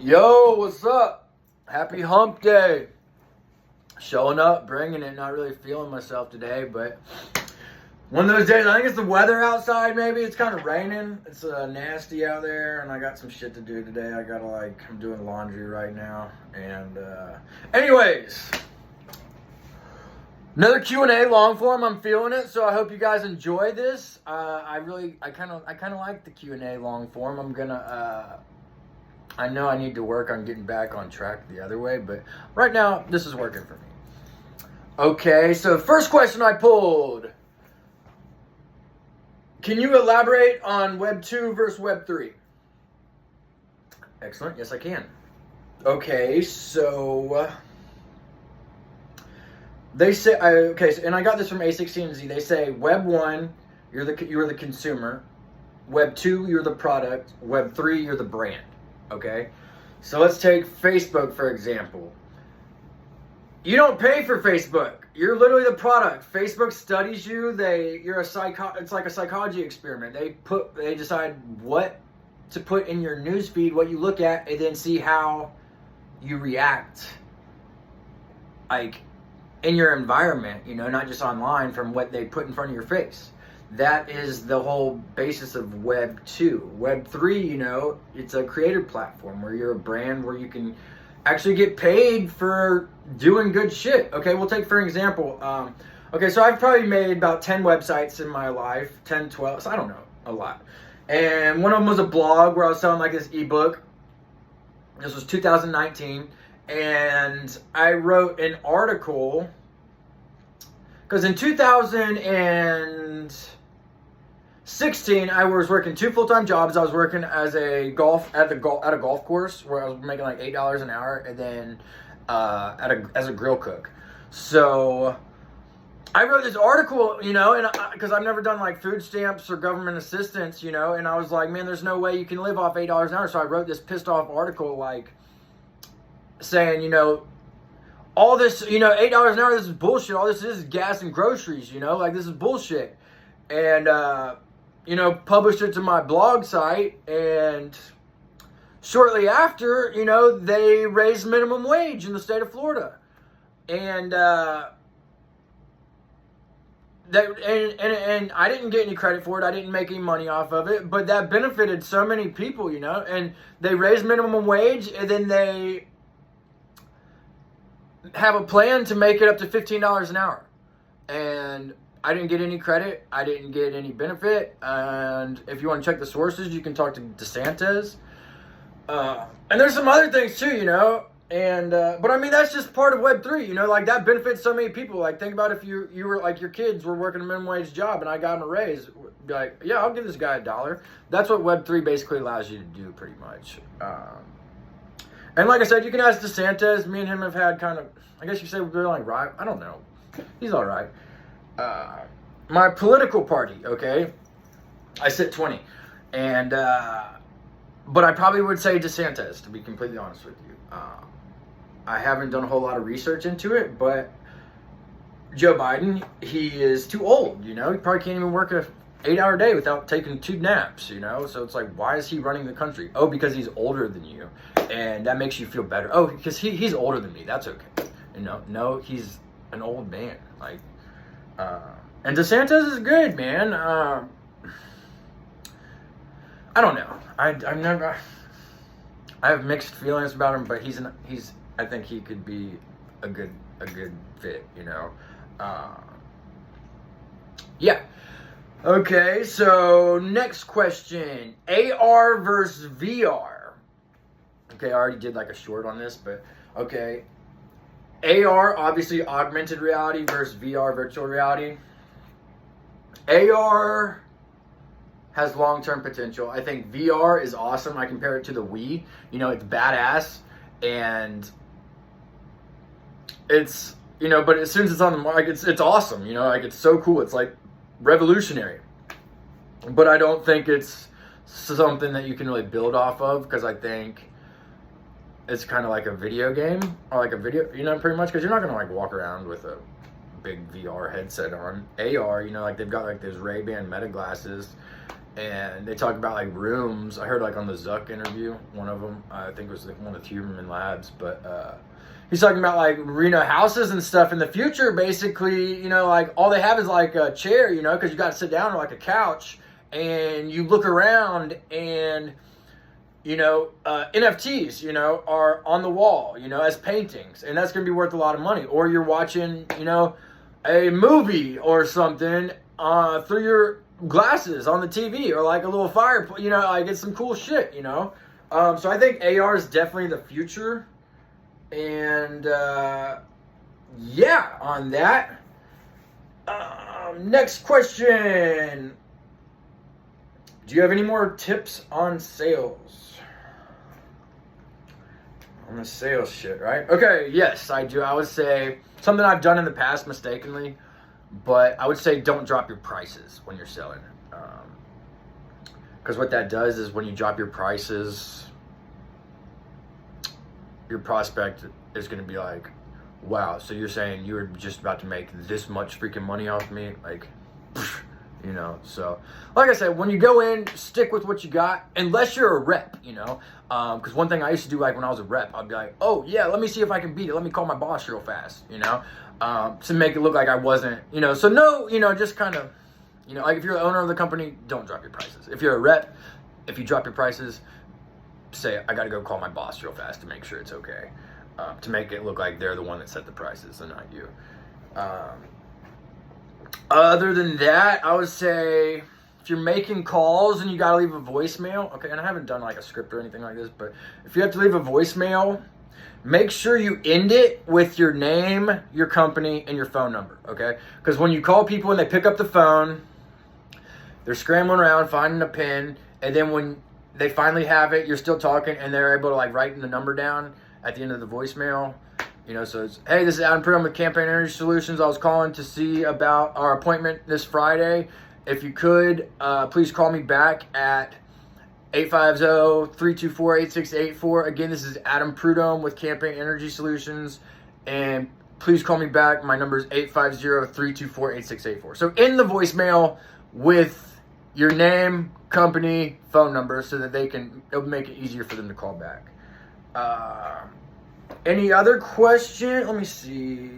Yo, what's up? Happy hump day. Showing up, bringing it, not really feeling myself today, but one of those days, I think it's the weather outside maybe. It's kind of raining. It's nasty out there, and I got some shit to do today. I'm doing laundry right now. And anyways, another Q&A long form. I'm feeling it, so I hope you guys enjoy this. I kind of like the Q&A long form. I know I need to work on getting back on track the other way, but right now, this is working for me. Okay, so first question I pulled. Can you elaborate on Web 2 versus Web 3? Excellent, yes I can. Okay, so they say, and I got this from A16Z. They say Web 1, you're the consumer. Web 2, you're the product. Web 3, you're the brand. Okay, so let's take Facebook for example. You don't pay for Facebook. You're literally the product. Facebook studies you. It's like a psychology experiment. They decide what to put in your newsfeed, what you look at, and then see how you react, like in your environment. Not just online, from what they put in front of your face. That is the whole basis of Web 2. Web 3, it's a creator platform where you're a brand, where you can actually get paid for doing good shit. Okay, we'll take for example, so I've probably made about 10 websites in my life, 10, 12, so I don't know, a lot. And one of them was a blog where I was selling like this ebook. This was 2019, and I wrote an article, because in 2016, I was working 2 full-time jobs. I was working as at a golf course where I was making like $8 an hour, and then as a grill cook. So I wrote this article, and because I've never done like food stamps or government assistance, and I was like, man, there's no way you can live off $8 an hour. So I wrote this pissed off article, like saying, all this, $8 an hour, this is bullshit. All this is gas and groceries, like this is bullshit. And published it to my blog site, and shortly after, they raised minimum wage in the state of Florida, and and I didn't get any credit for it. I didn't make any money off of it, but that benefited so many people, and they raised minimum wage, and then they have a plan to make it up to $15 an hour, and I didn't get any credit. I didn't get any benefit. And if you want to check the sources, you can talk to DeSantis. And there's some other things too, And but I mean, that's just part of Web 3. Like that benefits so many people. Like think about if you were like your kids were working a minimum wage job, and I got them a raise. Like, yeah, I'll give this guy $1. That's what Web 3 basically allows you to do, pretty much. And like I said, you can ask DeSantis. Me and him have had kind of, I guess you say we're like right. I don't know. He's all right. My political party, okay, I sit 20, and but I probably would say DeSantis, to be completely honest with you. I haven't done a whole lot of research into it, but Joe Biden, he is too old, he probably can't even work a 8-hour day without taking 2 naps, so it's like, why is he running the country? Oh, because he's older than you, and that makes you feel better. Oh, because he's older than me, that's okay. No, he's an old man, like. And DeSantis is good, man. I don't know. I have mixed feelings about him, but I think he could be a good fit, Yeah. Okay, so next question. AR versus VR. Okay, I already did like a short on this, but okay. AR, obviously augmented reality, versus VR, virtual reality. AR has long-term potential. I think VR is awesome. I compare it to the Wii. It's badass, and it's, but as soon as it's on the market, it's awesome. It's so cool. It's like revolutionary. But I don't think it's something that you can really build off of, because I think it's kind of like a video game, or like a video, pretty much, because you're not going to like walk around with a big VR headset on. AR, like they've got like those Ray-Ban Meta glasses, And they talk about like rooms. I heard like on the Zuck interview, one of them, I think it was like one of the Human Labs, but he's talking about like houses and stuff in the future. Basically, like all they have is like a chair, because you got to sit down on like a couch, and you look around, and NFTs, are on the wall, as paintings, and that's gonna be worth a lot of money. Or you're watching, a movie or something through your glasses on the TV, or like a little fire, like it's some cool shit, So I think AR is definitely the future. And yeah, on that. Next question. Do you have any more tips on sales? On the sales shit, right? Okay, yes, I do. I would say something I've done in the past mistakenly, but I would say don't drop your prices when you're selling. Because what that does is when you drop your prices, your prospect is going to be like, wow, so you're saying you were just about to make this much freaking money off me? Like, so like I said, when you go in, stick with what you got, unless you're a rep, because one thing I used to do, like when I was a rep, I'd be like, oh yeah, let me see if I can beat it. Let me call my boss real fast, to make it look like I wasn't, so no, just kind of, like if you're the owner of the company, don't drop your prices. If you're a rep, if you drop your prices, say, I got to go call my boss real fast to make sure it's okay, to make it look like they're the one that set the prices and not you. Other than that, I would say if you're making calls and you got to leave a voicemail, okay, and I haven't done like a script or anything like this, but if you have to leave a voicemail, make sure you end it with your name, your company, and your phone number, okay? Because when you call people and they pick up the phone, they're scrambling around finding a pin, and then when they finally have it, you're still talking, and they're able to like write the number down at the end of the voicemail. So it's, hey, this is Adam Pruitt with Campaign Energy Solutions. I was calling to see about our appointment this Friday. If you could, please call me back at 850-324-8684. Again, this is Adam Pruitt with Campaign Energy Solutions, and please call me back. My number is 850-324-8684. So in the voicemail with your name, company, phone number, so that it'll make it easier for them to call back. Any other question? Let me see.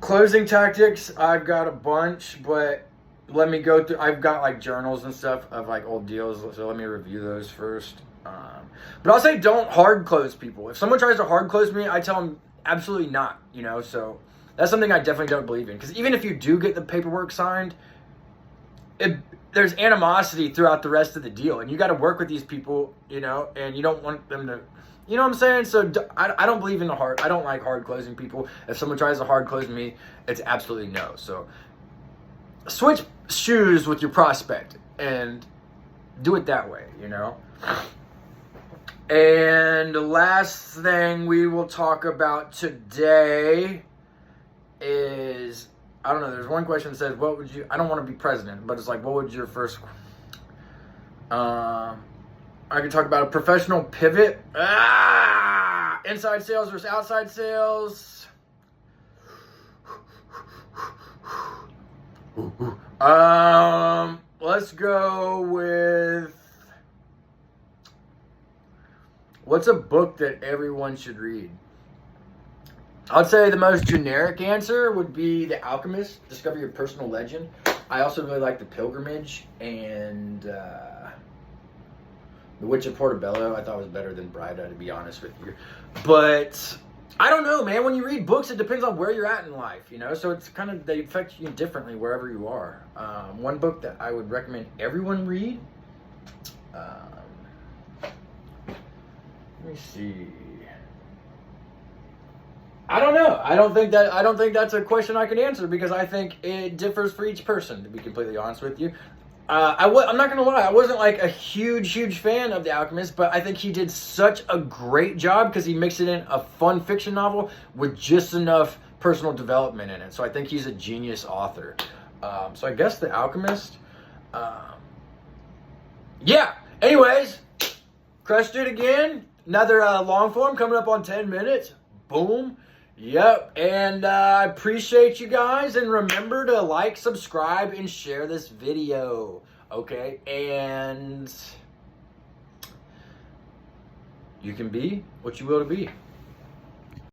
Closing tactics, I've got a bunch, but let me go through. I've got like journals and stuff of like old deals, so let me review those first. But I'll say don't hard close people. If someone tries to hard close me, I tell them absolutely not, so that's something I definitely don't believe in. Because even if you do get the paperwork signed, there's animosity throughout the rest of the deal. And you got to work with these people, and you don't want them to, you know what I'm saying? So I don't believe in I don't like hard closing people. If someone tries to hard close me, it's absolutely no. So switch shoes with your prospect and do it that way, And the last thing we will talk about today is, I don't know, there's one question that says, I don't want to be president, but it's like, what would your first, I can talk about a professional pivot, inside sales versus outside sales, let's go with, what's a book that everyone should read? I'd say the most generic answer would be The Alchemist, Discover Your Personal Legend. I also really like The Pilgrimage and The Witch of Portobello. I thought was better than Brida, to be honest with you. But I don't know, man. When you read books, it depends on where you're at in life, So it's kind of, they affect you differently wherever you are. One book that I would recommend everyone read. Let me see. I don't know. I don't think that's a question I can answer, because I think it differs for each person, to be completely honest with you. I'm not going to lie. I wasn't like a huge fan of The Alchemist, but I think he did such a great job because he mixed it in a fun fiction novel with just enough personal development in it. So I think he's a genius author. So I guess The Alchemist. Yeah. Anyways, crushed it again. Another long form coming up on 10 minutes. Boom. Yep, and I appreciate you guys, and remember to like, subscribe, and share this video, okay? And you can be what you will to be.